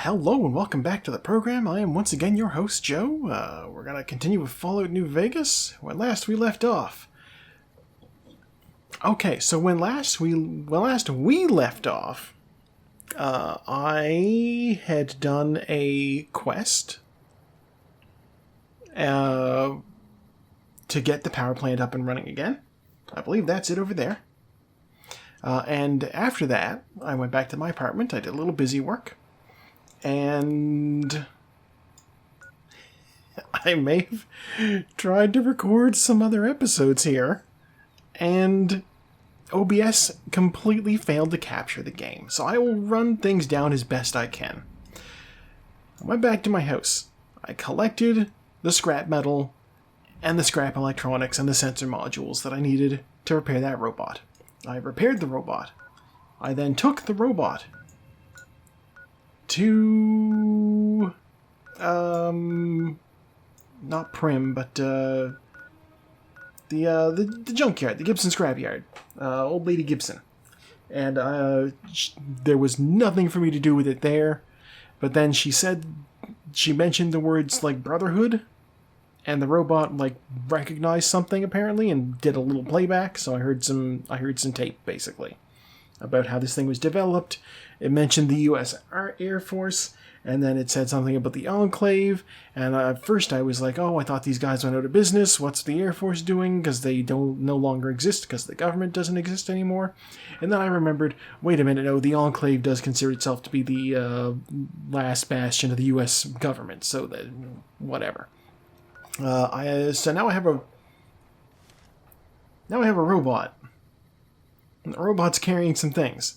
Hello and welcome back to the program. I am once again your host, Joe. We're going to continue with Fallout New Vegas, when last we left off. Okay, so when last we left off, I had done a quest to get the power plant up and running again. I believe that's it over there. And after that, I went back to my apartment. I did a little busy work. And I may have tried to record some other episodes here, and OBS completely failed to capture the game. So I will run things down as best I can. I went back to my house. I collected the scrap metal and the scrap electronics and the sensor modules that I needed to repair that robot. I repaired the robot. I then took the robot to, not Prim, but, the junkyard, the Gibson scrapyard, Old Lady Gibson. And, there was nothing for me to do with it there, but then she mentioned the words, like, brotherhood, and the robot, like, recognized something, apparently, and did a little playback, so I heard some tape, basically, about how this thing was developed. It mentioned the U.S. Air Force, and then it said something about the Enclave, and at first I was like, oh, I thought these guys went out of business, what's the Air Force doing, because they no longer exist, because the government doesn't exist anymore. And then I remembered, wait a minute, no, the Enclave does consider itself to be the last bastion of the U.S. government, so that, whatever. So now I have a robot. And the robot's carrying some things.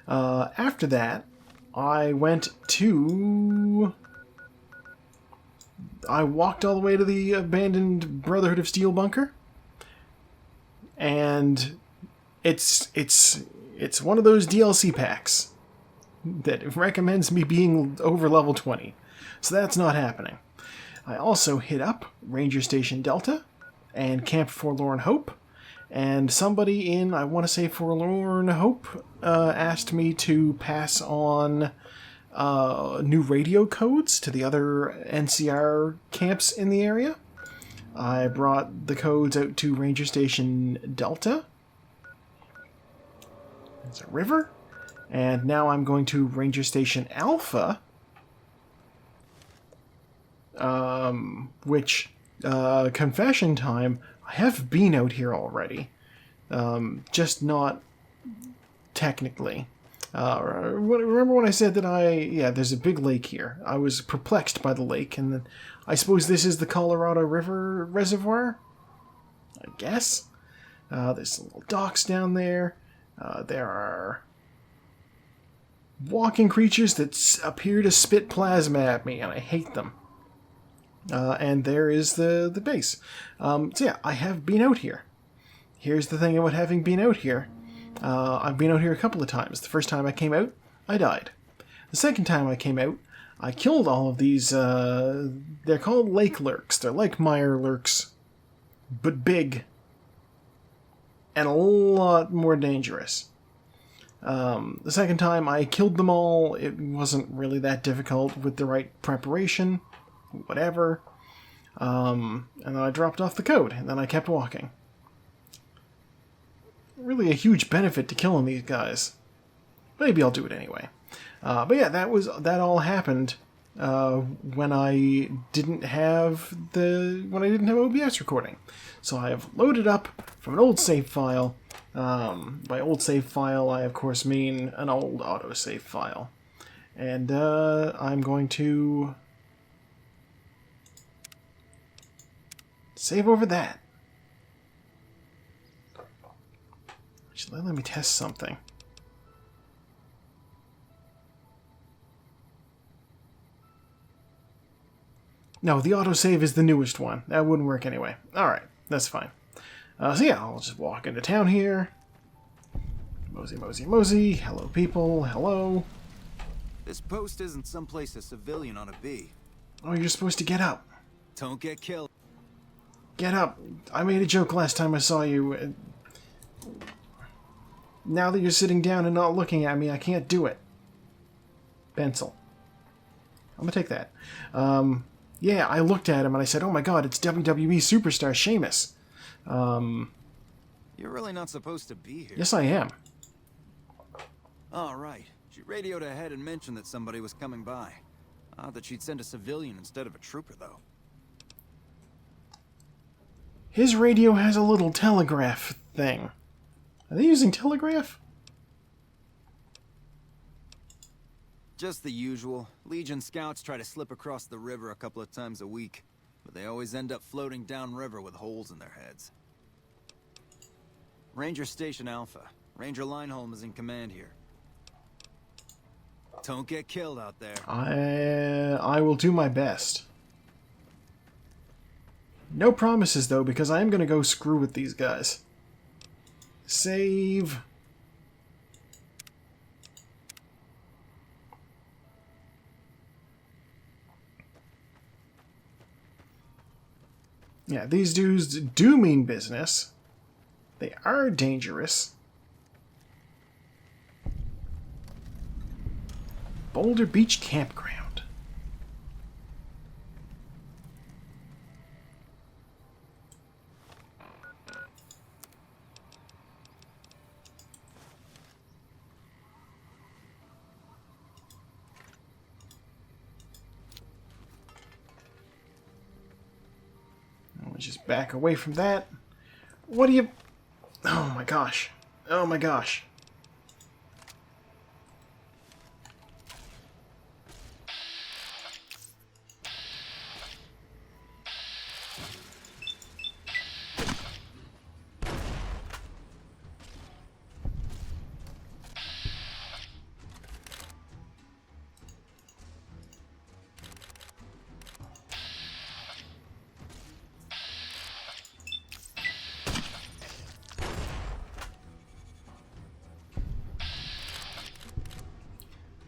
After that, I walked all the way to the abandoned Brotherhood of Steel bunker, and it's one of those DLC packs that recommends me being over level 20, so that's not happening. I also hit up Ranger Station Delta and Camp Forlorn Hope. And somebody in, I want to say, Forlorn Hope asked me to pass on new radio codes to the other NCR camps in the area. I brought the codes out to Ranger Station Delta. There's a river. And now I'm going to Ranger Station Alpha, which, confession time, I have been out here already, just not technically. Remember when I said that there's a big lake here. I was perplexed by the lake, and then I suppose this is the Colorado River Reservoir? I guess. There's little docks down there. There are walking creatures that appear to spit plasma at me, and I hate them. And there is the base. So yeah, I have been out here. Here's the thing about having been out here. I've been out here a couple of times. The first time I came out, I died. The second time I came out, I killed all of these, they're called lake lurks. They're like mire lurks, but big. And a lot more dangerous. The second time I killed them all. It wasn't really that difficult with the right preparation. Whatever. And then I dropped off the code, and then I kept walking. Really a huge benefit to killing these guys. Maybe I'll do it anyway. But yeah, that all happened when I didn't have OBS recording. So I have loaded up from an old save file. By old save file, I of course mean an old autosave file. And I'm going to save over that. Actually, let me test something. No, the autosave is the newest one. That wouldn't work anyway. Alright, that's fine. So yeah, I'll just walk into town here. Mosey, mosey, mosey. Hello, people. Hello. This post isn't someplace a civilian ought to be. Oh, you're supposed to get up. Don't get killed. Get up. I made a joke last time I saw you. Now that you're sitting down and not looking at me, I can't do it. Pencil. I'm gonna take that. Yeah, I looked at him and I said, "Oh my God, it's WWE superstar Sheamus." You're really not supposed to be here. Yes, I am. All right. She radioed ahead and mentioned that somebody was coming by. Odd that she'd send a civilian instead of a trooper, though. His radio has a little telegraph thing. Are they using telegraph? Just the usual. Legion scouts try to slip across the river a couple of times a week, but they always end up floating downriver with holes in their heads. Ranger Station Alpha. Ranger Lineholm is in command here. Don't get killed out there. I will do my best. No promises, though, because I am going to go screw with these guys. Save. Yeah, these dudes do mean business. They are dangerous. Boulder Beach Campground. I'll just back away from that. What do you... Oh my gosh. Oh my gosh.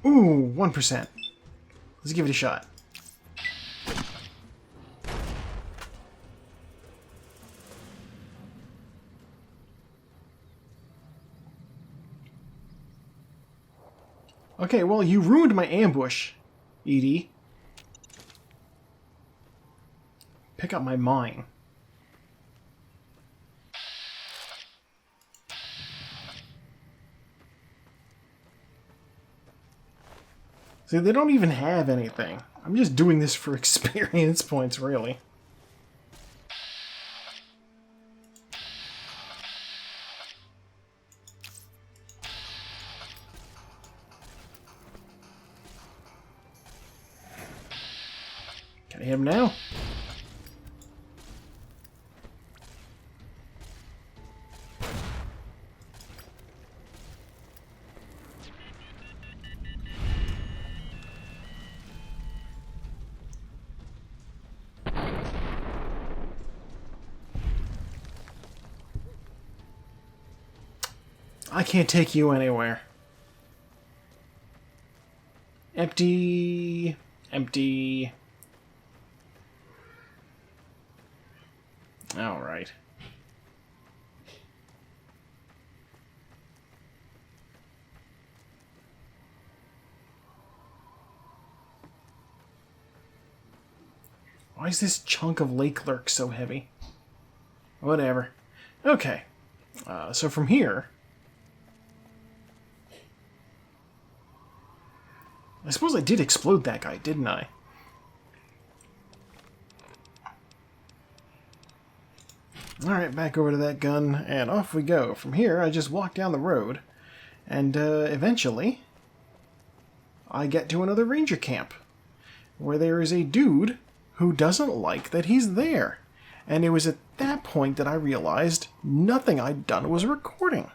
Ooh, 1%. Let's give it a shot. Okay, well, you ruined my ambush, Edie. Pick up my mine. See, they don't even have anything. I'm just doing this for experience points, really. Can I hit him now? I can't take you anywhere. Empty. Empty. Alright. Why is this chunk of lake lurk so heavy? Whatever. Okay. So from here... I suppose I did explode that guy, didn't I? Alright, back over to that gun, and off we go. From here, I just walk down the road, and eventually, I get to another ranger camp, where there is a dude who doesn't like that he's there. And it was at that point that I realized nothing I'd done was recording.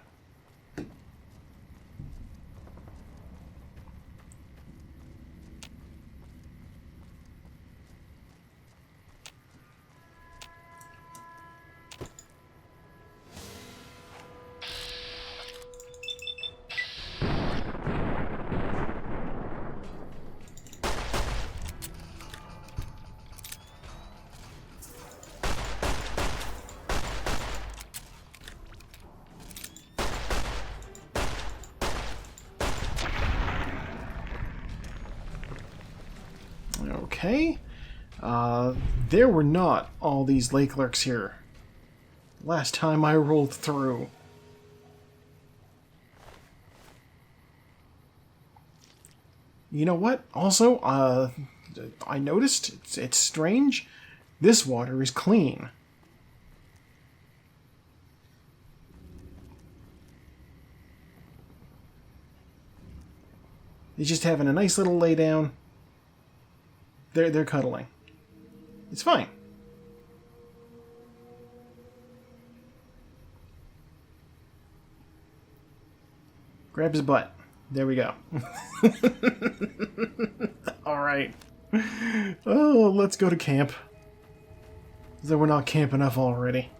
okay. There were not all these lake lurks here. Last time I rolled through. You know what? Also, I noticed, it's strange, this water is clean. He's just having a nice little lay down. They're cuddling. It's fine. Grab his butt. There we go. Alright. Oh, let's go to camp. As though we're not camp enough already.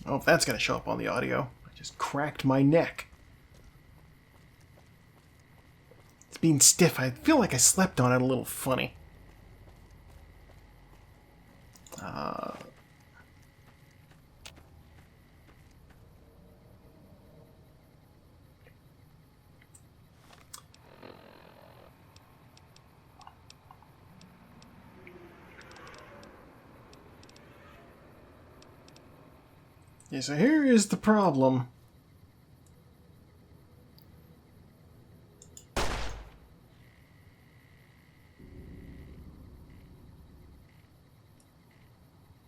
Oh, if that's going to show up on the audio. I just cracked my neck. It's being stiff. I feel like I slept on it a little funny. Yeah, so here is the problem.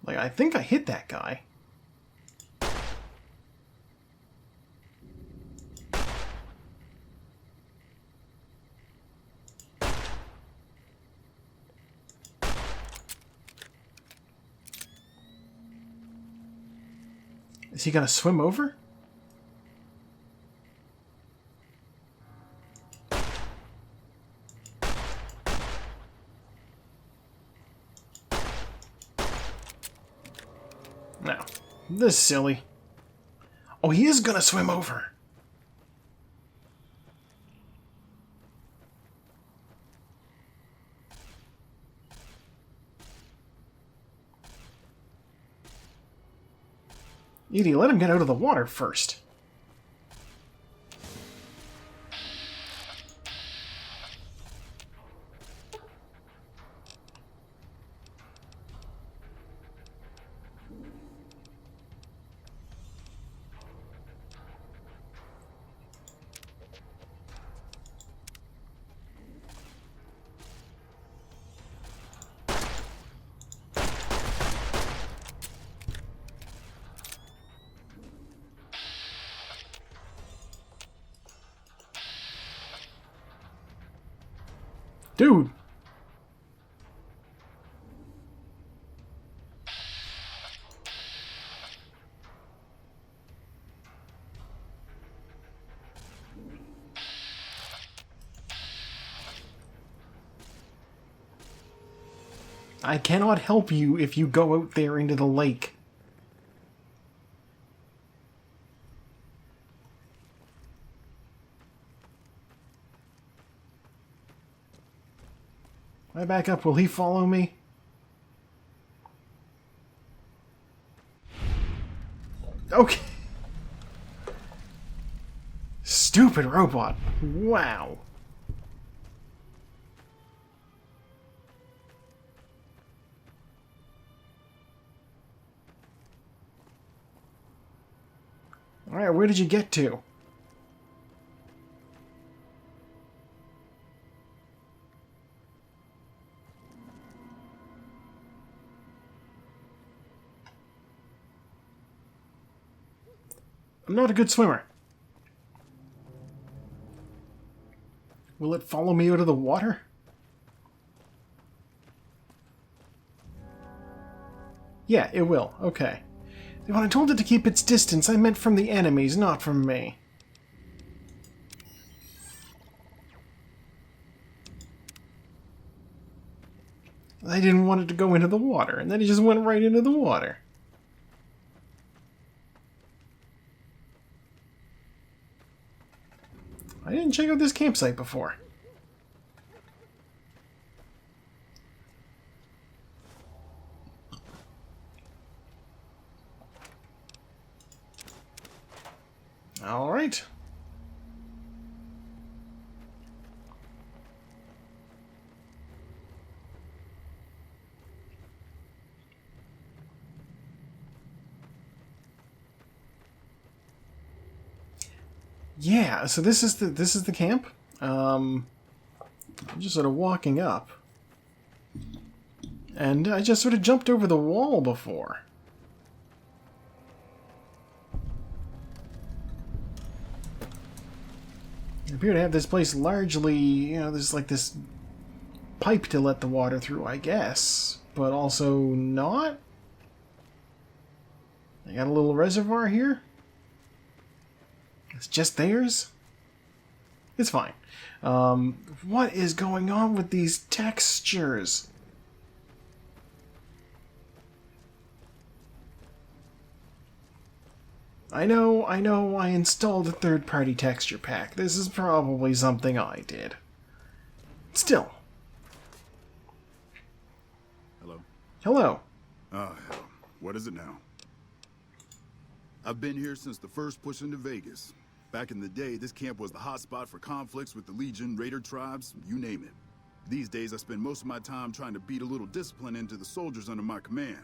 Like, I think I hit that guy. Is he gonna swim over? No. This is silly. Oh, he is gonna swim over. Edie, let him get out of the water first. Dude! I cannot help you if you go out there into the lake. When I back up, will he follow me? Okay. Stupid robot. Wow. Alright, where did you get to? I'm not a good swimmer. Will it follow me out of the water? Yeah, it will. Okay. When I told it to keep its distance, I meant from the enemies, not from me. I didn't want it to go into the water, and then it just went right into the water. I didn't check out this campsite before. All right. Yeah, so this is the camp. I'm just sort of walking up, and I just sort of jumped over the wall before. I appear to have this place largely, there's like this pipe to let the water through, I guess, but also not. They got a little reservoir here. It's just theirs. It's fine. What is going on with these textures? I know I installed a third-party texture pack. This is probably something I did. Still. Hello? Hello. Oh, hell. What is it now? I've been here since the first push into Vegas. Back in the day, this camp was the hotspot for conflicts with the Legion, Raider tribes, you name it. These days, I spend most of my time trying to beat a little discipline into the soldiers under my command.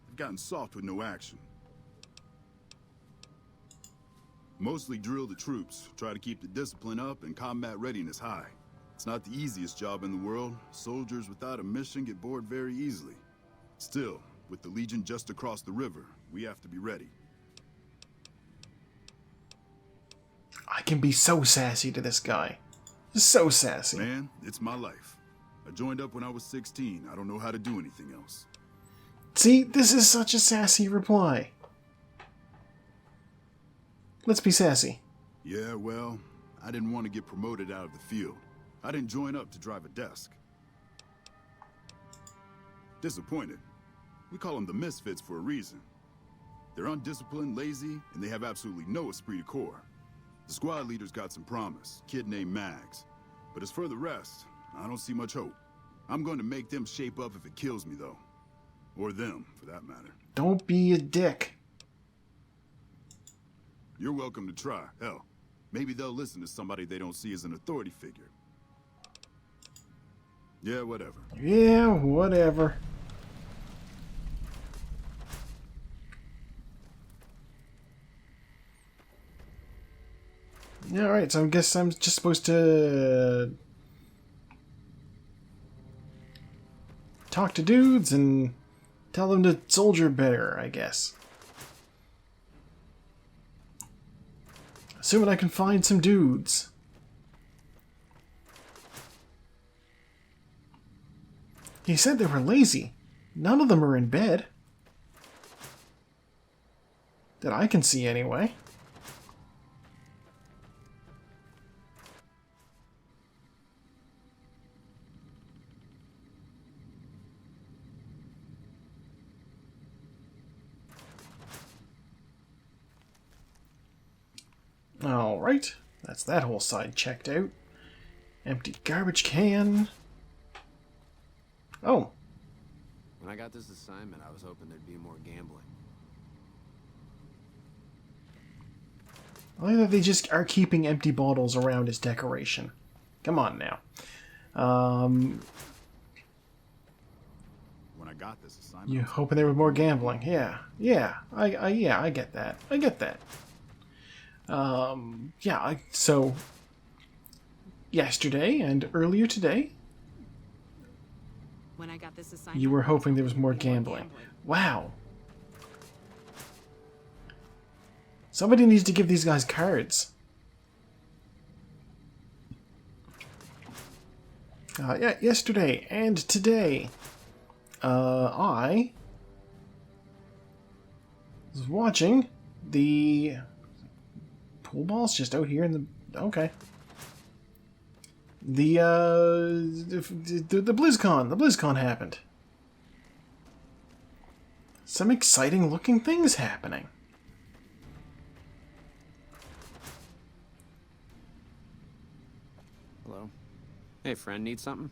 They've gotten soft with no action. Mostly drill the troops, try to keep the discipline up and combat readiness high. It's not the easiest job in the world. Soldiers without a mission get bored very easily. Still, with the Legion just across the river, we have to be ready. I can be so sassy to this guy. So sassy. Man, it's my life. I joined up when I was 16. I don't know how to do anything else. See, this is such a sassy reply. Let's be sassy. Yeah, well, I didn't want to get promoted out of the field. I didn't join up to drive a desk. Disappointed. We call them the misfits for a reason. They're undisciplined, lazy, and they have absolutely no esprit de corps. The squad leader's got some promise, kid named Mags. But as for the rest, I don't see much hope. I'm going to make them shape up if it kills me, though. Or them, for that matter. Don't be a dick. You're welcome to try. Hell, maybe they'll listen to somebody they don't see as an authority figure. Yeah, whatever. Yeah, whatever. Yeah, alright, so I guess I'm just supposed to talk to dudes and tell them to soldier better, I guess. Assuming I can find some dudes. He said they were lazy. None of them are in bed. That I can see anyway. Alright, that's that whole side checked out. Empty garbage can. Oh. When I got this assignment, I was hoping there'd be more gambling. I like that they just are keeping empty bottles around as decoration. Come on now. When I got this assignment... You hoping there was more gambling? Yeah, I get that. I get that. So yesterday and earlier today, when I got this assignment, you were hoping there was more gambling. Wow. Somebody needs to give these guys cards. Yeah, yesterday and today, I was watching the pool balls just out here in the... Okay. The BlizzCon. The BlizzCon happened. Some exciting looking things happening. Hello? Hey, friend, need something?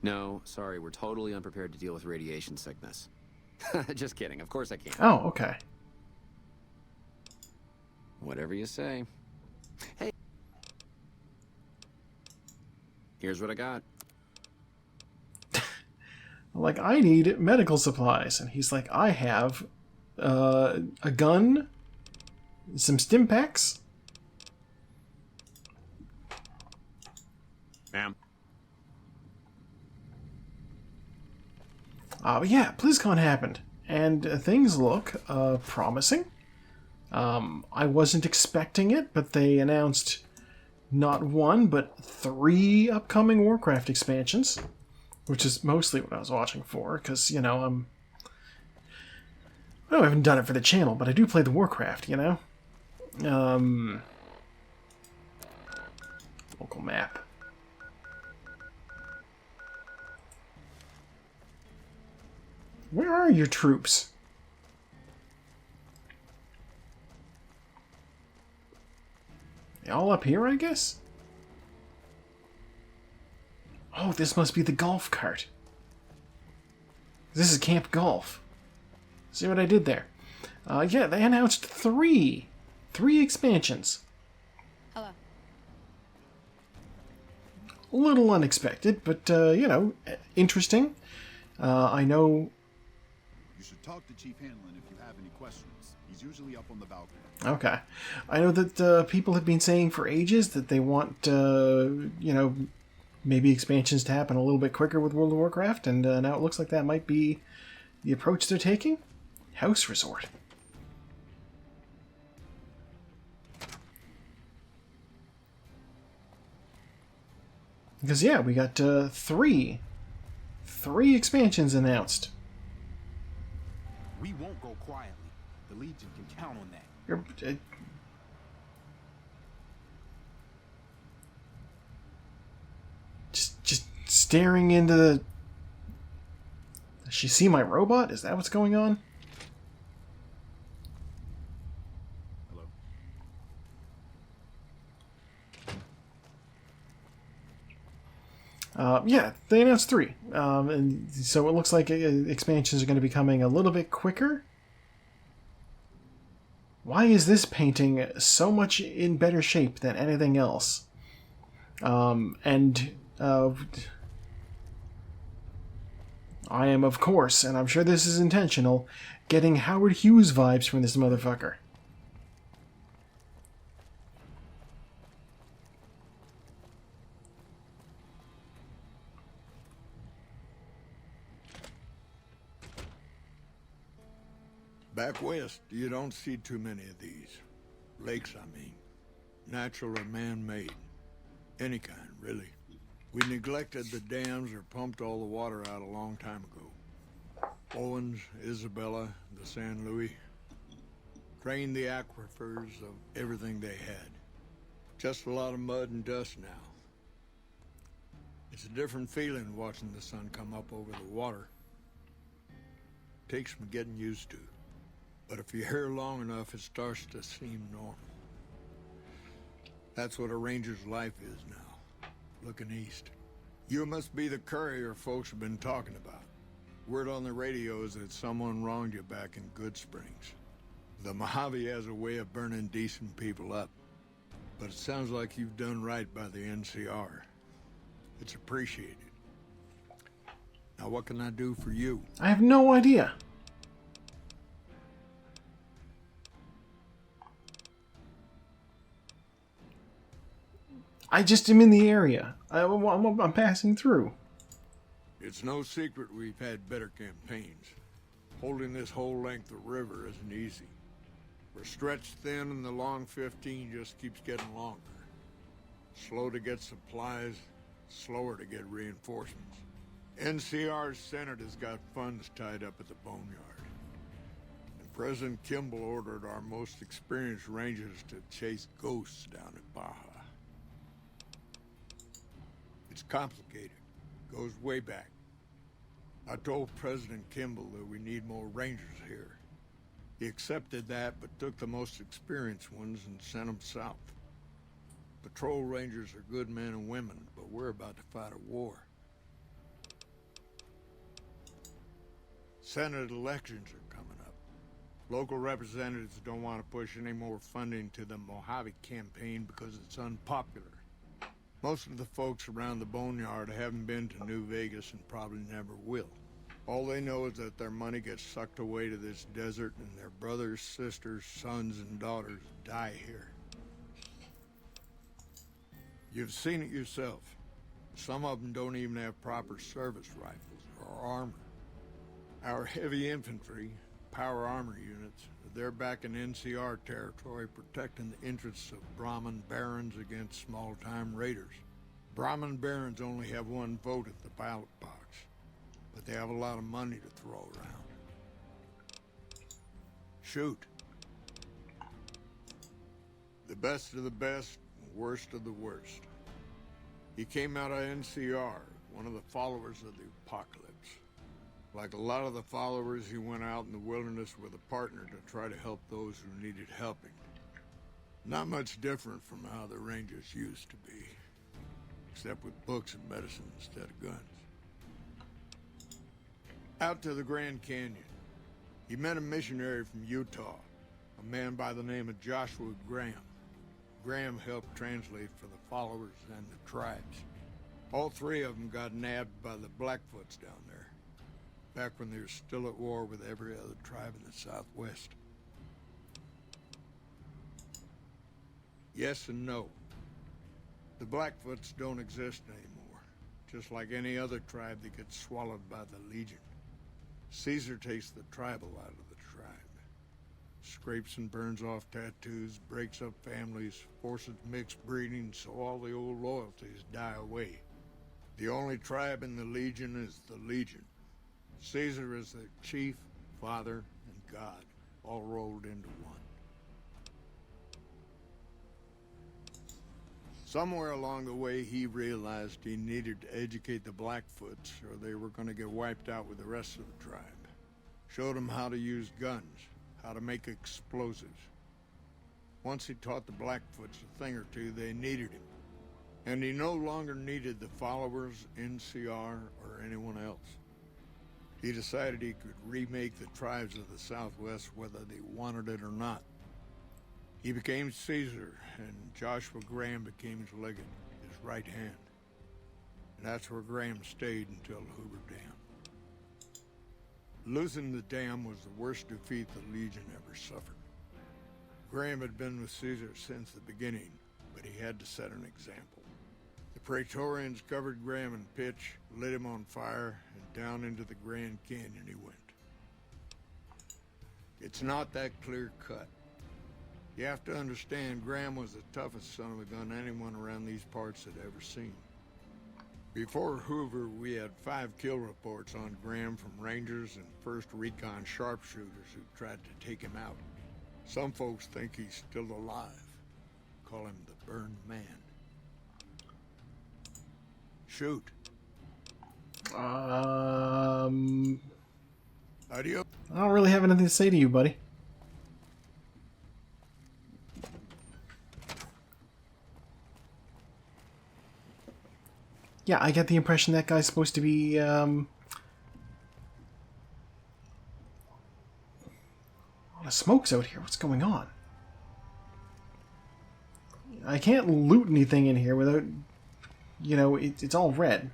No, sorry, we're totally unprepared to deal with radiation sickness. Just kidding. Of course I can. Oh, okay. Whatever you say. Hey. Here's what I got. Like, I need medical supplies. And he's like, I have a gun, some stim packs. Ma'am. But yeah, BlizzCon happened. And things look promising. I wasn't expecting it, but they announced not one, but 3 upcoming Warcraft expansions, which is mostly what I was watching for, because, you know, I haven't done it for the channel, but I do play the Warcraft, you know? Local map. Where are your troops? They all up here, I guess? Oh, this must be the golf cart. This is Camp Golf. See what I did there? Yeah, they announced 3 expansions. Hello. A little unexpected, but, you know, interesting. I know... You should talk to Chief Hanlon if you have any questions. He's usually up on the balcony. Okay. I know that people have been saying for ages that they want, you know, maybe expansions to happen a little bit quicker with World of Warcraft, and now it looks like that might be the approach they're taking. House Resort. Because, yeah, we got 3 expansions announced. We won't go quietly. The Legion can count on that. You're, just staring into the... Does she see my robot? Is that what's going on? Hello? Yeah, they announced 3. And so it looks like expansions are going to be coming a little bit quicker. Why is this painting so much in better shape than anything else? I am, of course, and I'm sure this is intentional, getting Howard Hughes vibes from this motherfucker. Back west, you don't see too many of these. Lakes, I mean. Natural or man-made. Any kind, really. We neglected the dams or pumped all the water out a long time ago. Owens, Isabella, the San Luis. Drained the aquifers of everything they had. Just a lot of mud and dust now. It's a different feeling watching the sun come up over the water. Takes some getting used to. But if you're here long enough, it starts to seem normal. That's what a ranger's life is now, looking east. You must be the courier folks have been talking about. Word on the radio is that someone wronged you back in Good Springs. The Mojave has a way of burning decent people up. But it sounds like you've done right by the NCR. It's appreciated. Now what can I do for you? I have no idea. I just am in the area. I'm passing through. It's no secret we've had better campaigns. Holding this whole length of river isn't easy. We're stretched thin and the long 15 just keeps getting longer. Slow to get supplies, slower to get reinforcements. NCR's Senate has got funds tied up at the Boneyard. And President Kimball ordered our most experienced rangers to chase ghosts down at Baja. It's complicated. Goes way back. I told President Kimball that we need more rangers here. He accepted that, but took the most experienced ones and sent them south. Patrol rangers are good men and women, but we're about to fight a war. Senate elections are coming up. Local representatives don't want to push any more funding to the Mojave campaign because it's unpopular. Most of the folks around the boneyard haven't been to New Vegas and probably never will. All they know is that their money gets sucked away to this desert and their brothers, sisters, sons, and daughters die here. You've seen it yourself. Some of them don't even have proper service rifles or armor. Our heavy infantry, power armor units, they're back in NCR territory protecting the interests of Brahmin barons against small-time raiders. Brahmin barons only have one vote at the ballot box, but they have a lot of money to throw around. Shoot. The best of the best, worst of the worst. He came out of NCR, one of the followers of the apocalypse. Like a lot of the followers, he went out in the wilderness with a partner to try to help those who needed helping. Not much different from how the Rangers used to be, except with books and medicine instead of guns. Out to the Grand Canyon, he met a missionary from Utah, a man by the name of Joshua Graham. Graham helped translate for the followers and the tribes. All three of them got nabbed by the Blackfoots down there, back when they were still at war with every other tribe in the Southwest. Yes and no. The Blackfoots don't exist anymore, just like any other tribe that gets swallowed by the Legion. Caesar takes the tribal out of the tribe. Scrapes and burns off tattoos, breaks up families, forces mixed breeding so all the old loyalties die away. The only tribe in the Legion is the Legion. Caesar is the chief, father, and God, all rolled into one. Somewhere along the way, he realized he needed to educate the Blackfoots or they were going to get wiped out with the rest of the tribe. Showed them how to use guns, how to make explosives. Once he taught the Blackfoots a thing or two, they needed him. And he no longer needed the followers, NCR, or anyone else. He decided he could remake the tribes of the Southwest whether they wanted it or not. He became Caesar, and Joshua Graham became his legate, his right hand. And that's where Graham stayed until the Hoover Dam. Losing the dam was the worst defeat the Legion ever suffered. Graham had been with Caesar since the beginning, but he had to set an example. The Praetorians covered Graham in pitch, lit him on fire, and down into the Grand Canyon he went. It's not that clear-cut. You have to understand, Graham was the toughest son of a gun anyone around these parts had ever seen. Before Hoover, we had 5 kill reports on Graham from Rangers and 1st Recon sharpshooters who tried to take him out. Some folks think he's still alive. Call him the Burned Man. Shoot. Adios. I don't really have anything to say to you, buddy. Yeah, I get the impression that guy's supposed to be, a lot of smoke's out here. What's going on? I can't loot anything in here without, you know, it's all red.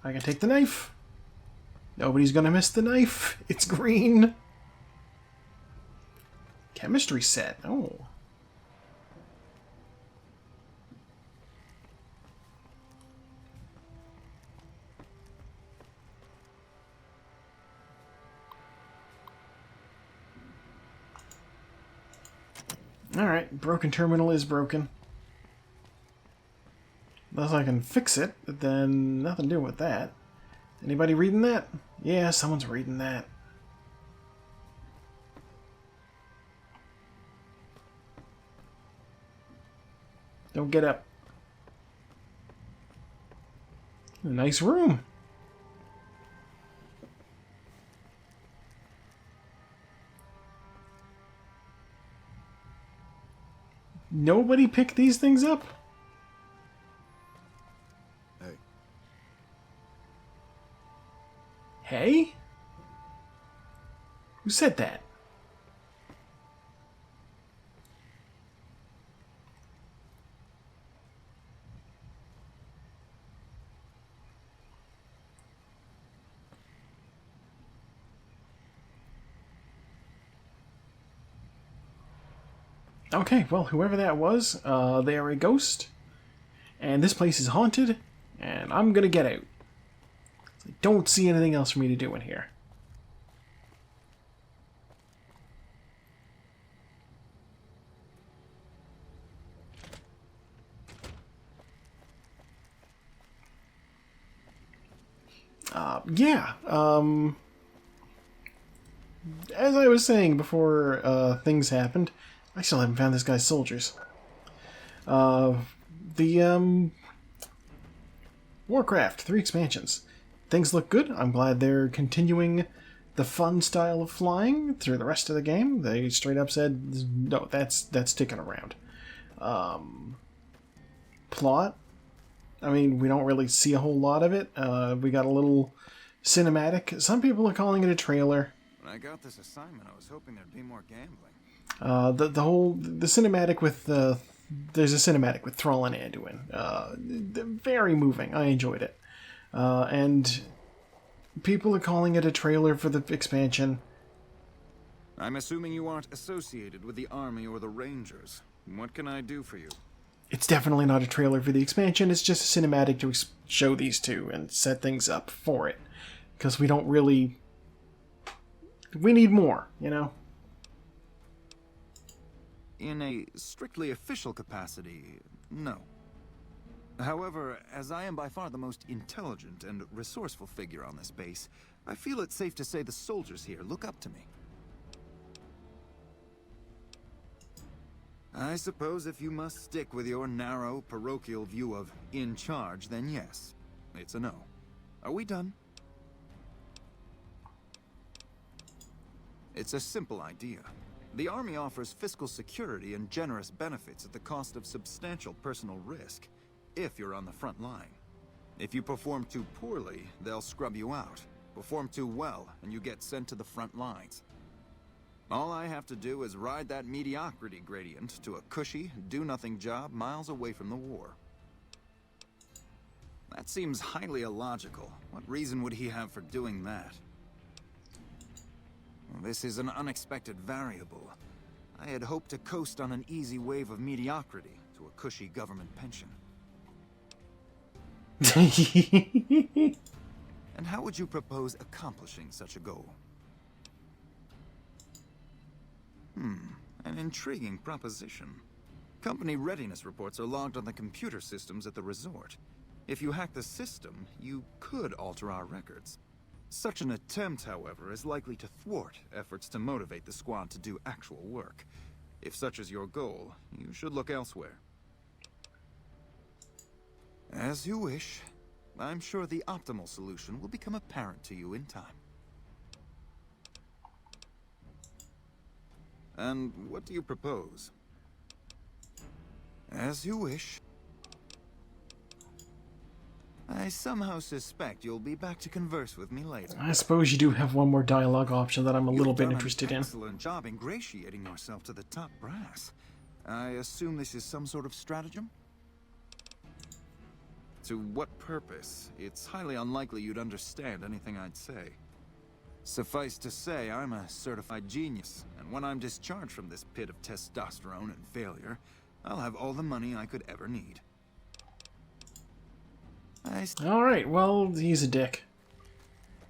I can take the knife. Nobody's gonna miss the knife. It's green. Chemistry set. Oh. Alright, broken terminal is broken. Unless I can fix it, but then nothing doing with that. Anybody reading that? Yeah, someone's reading that. Don't get up. A nice room. Nobody picked these things up? Hey. Who said that? Okay, well, whoever that was, they are a ghost, and this place is haunted, and I'm gonna get out. I don't see anything else for me to do in here. Yeah, as I was saying before things happened, I still haven't found this guy's soldiers. The Warcraft 3 expansions. Things look good. I'm glad they're continuing the fun style of flying through the rest of the game. They straight up said, no, that's sticking around. Plot. I mean, we don't really see a whole lot of it. We got a little cinematic. Some people are calling it a trailer. When I got this assignment, I was hoping there'd be more gambling. The cinematic with there's a cinematic with Thrall and Anduin. Very moving. I enjoyed it. And people are calling it a trailer for the expansion. I'm assuming you aren't associated with the army or the rangers. What can I do for you? It's definitely not a trailer for the expansion. It's just a cinematic to show these two and set things up for it. Because we don't really... We need more, you know? In a strictly official capacity, no. However, as I am by far the most intelligent and resourceful figure on this base, I feel it's safe to say the soldiers here look up to me. I suppose if you must stick with your narrow, parochial view of in charge, then yes, it's a no. Are we done? It's a simple idea. The Army offers fiscal security and generous benefits at the cost of substantial personal risk, if you're on the front line. If you perform too poorly, they'll scrub you out. Perform too well, and you get sent to the front lines. All I have to do is ride that mediocrity gradient to a cushy, do-nothing job miles away from the war. That seems highly illogical. What reason would he have for doing that? Well, this is an unexpected variable. I had hoped to coast on an easy wave of mediocrity to a cushy government pension. And how would you propose accomplishing such a goal? An intriguing proposition. Company readiness reports are logged on the computer systems at the resort. If you hack the system, you could alter our records. Such an attempt, however, is likely to thwart efforts to motivate the squad to do actual work. If such is your goal, you should look elsewhere. As you wish. I'm sure the optimal solution will become apparent to you in time. And what do you propose? As you wish. I somehow suspect you'll be back to converse with me later. I suppose you do have one more dialogue option that I'm a little bit interested in. Excellent job ingratiating yourself to the top brass. I assume this is some sort of stratagem? To what purpose? It's highly unlikely you'd understand anything I'd say. Suffice to say, I'm a certified genius, and when I'm discharged from this pit of testosterone and failure, I'll have all the money I could ever need. Alright, well, he's a dick.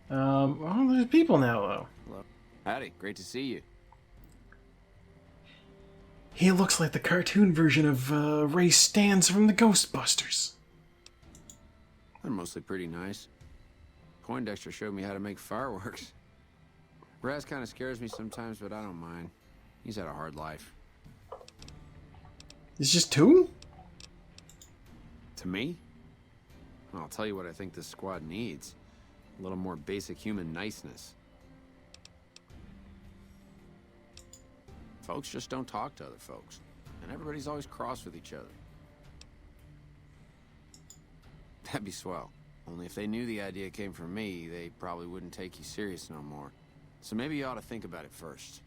Well, there's people now, though. Hello. Howdy, great to see you. He looks like the cartoon version of Ray Stantz from the Ghostbusters. They're mostly pretty nice. Poindexter showed me how to make fireworks. Raz kind of scares me sometimes, but I don't mind. He's had a hard life. It's just two? To me? Well, I'll tell you what I think this squad needs. A little more basic human niceness. Folks just don't talk to other folks. And everybody's always cross with each other. That'd be swell. Only if they knew the idea came from me, they probably wouldn't take you serious no more. So maybe you ought to think about it first.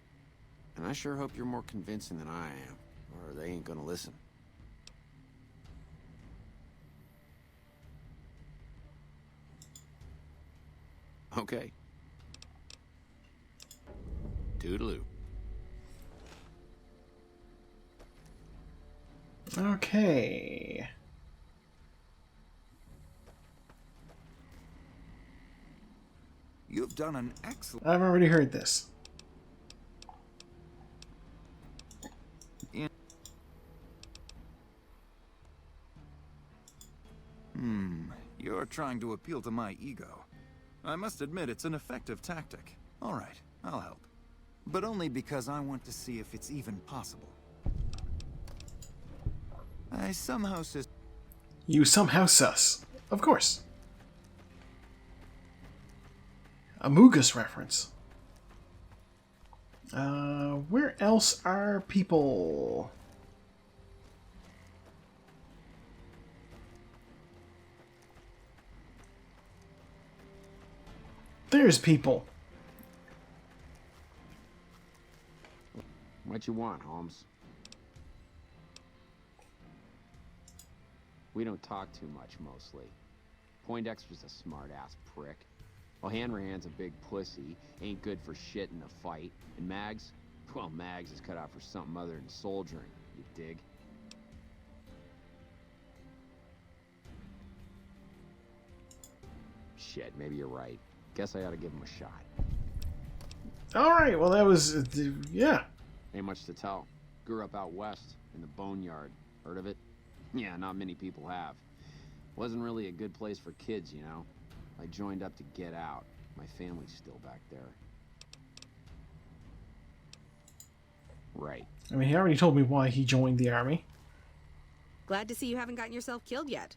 And I sure hope you're more convincing than I am, or they ain't gonna listen. Okay. Toodaloo. Okay. You've done an excellent... I've already heard this. You're trying to appeal to my ego. I must admit it's an effective tactic. All right, I'll help. But only because I want to see if it's even possible. I somehow You somehow sus. Of course. A Mugus reference. Where else are people? There's people. What you want, Holmes? We don't talk too much, mostly. Poindexter's a smart-ass prick. Well, Hanrahan's a big pussy, ain't good for shit in a fight. And Mags? Well, Mags is cut out for something other than soldiering, you dig? Shit, maybe you're right. Guess I ought to give him a shot. Alright, well that was... yeah. Ain't much to tell. Grew up out west, in the Boneyard. Heard of it? Yeah, not many people have. Wasn't really a good place for kids, you know? I joined up to get out. My family's still back there. Right. I mean, he already told me why he joined the army. Glad to see you haven't gotten yourself killed yet.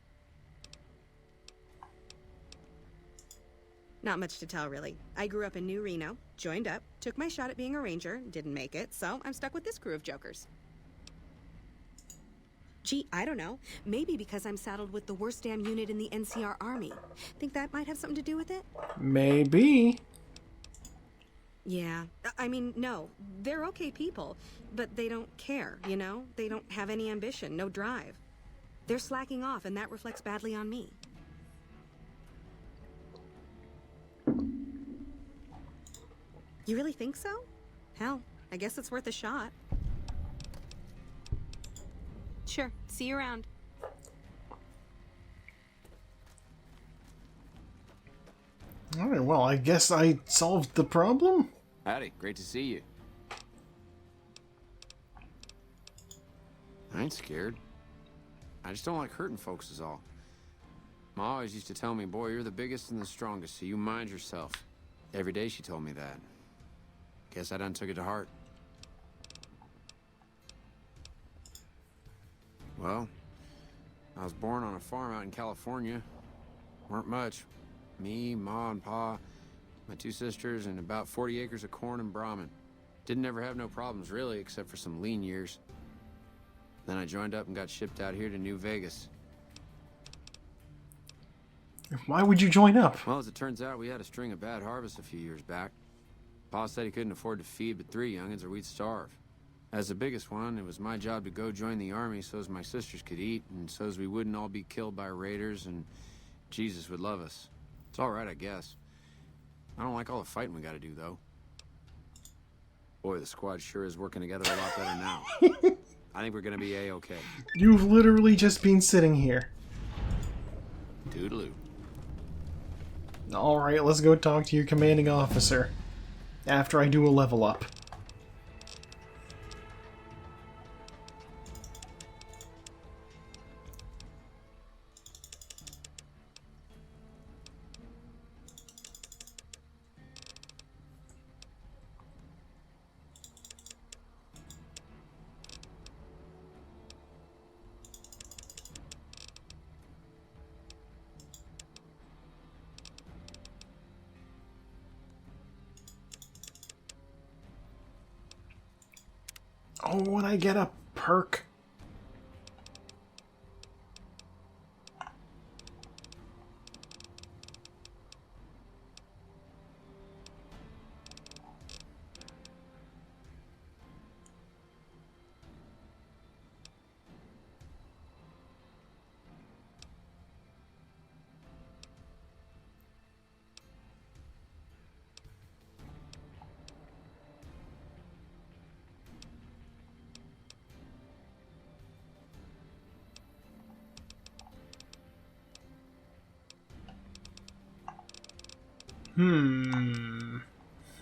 Not much to tell, really. I grew up in New Reno, joined up, took my shot at being a ranger, didn't make it, so I'm stuck with this crew of jokers. Gee, I don't know. Maybe because I'm saddled with the worst damn unit in the NCR Army. Think that might have something to do with it? Maybe. Yeah. I mean, no. They're okay people, but they don't care, you know? They don't have any ambition, no drive. They're slacking off, and that reflects badly on me. You really think so? Hell, I guess it's worth a shot. Sure. See you around. Alright, well, I guess I solved the problem? Howdy, great to see you. I ain't scared. I just don't like hurting folks is all. Ma always used to tell me, boy, you're the biggest and the strongest, so you mind yourself. Every day she told me that. Guess I done took it to heart. Well, I was born on a farm out in California. Weren't much. Me, Ma, and Pa, my two sisters, and about 40 acres of corn and Brahmin. Didn't ever have no problems, really, except for some lean years. Then I joined up and got shipped out here to New Vegas. Why would you join up? Well, as it turns out, we had a string of bad harvests a few years back. Pa said he couldn't afford to feed but 3 youngins or we'd starve. As the biggest one, it was my job to go join the army so's my sisters could eat, and so's we wouldn't all be killed by raiders, and Jesus would love us. It's all right, I guess. I don't like all the fighting we gotta do, though. Boy, the squad sure is working together a lot better now. I think we're gonna be A-okay. You've literally just been sitting here. Toodaloo. Alright, let's go talk to your commanding officer. After I do a level up. Oh, when I get a perk.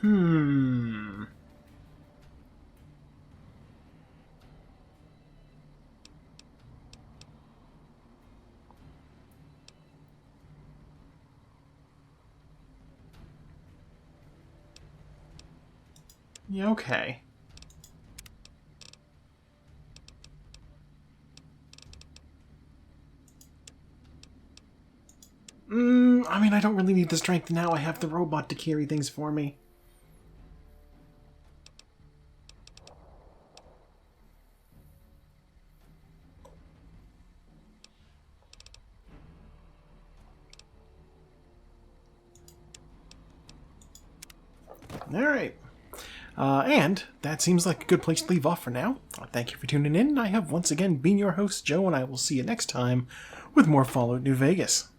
Hmm. Yeah, okay. I mean, I don't really need the strength now. I have the robot to carry things for me. Alright. And that seems like a good place to leave off for now. Thank you for tuning in. I have once again been your host, Joe, and I will see you next time with more Fallout New Vegas.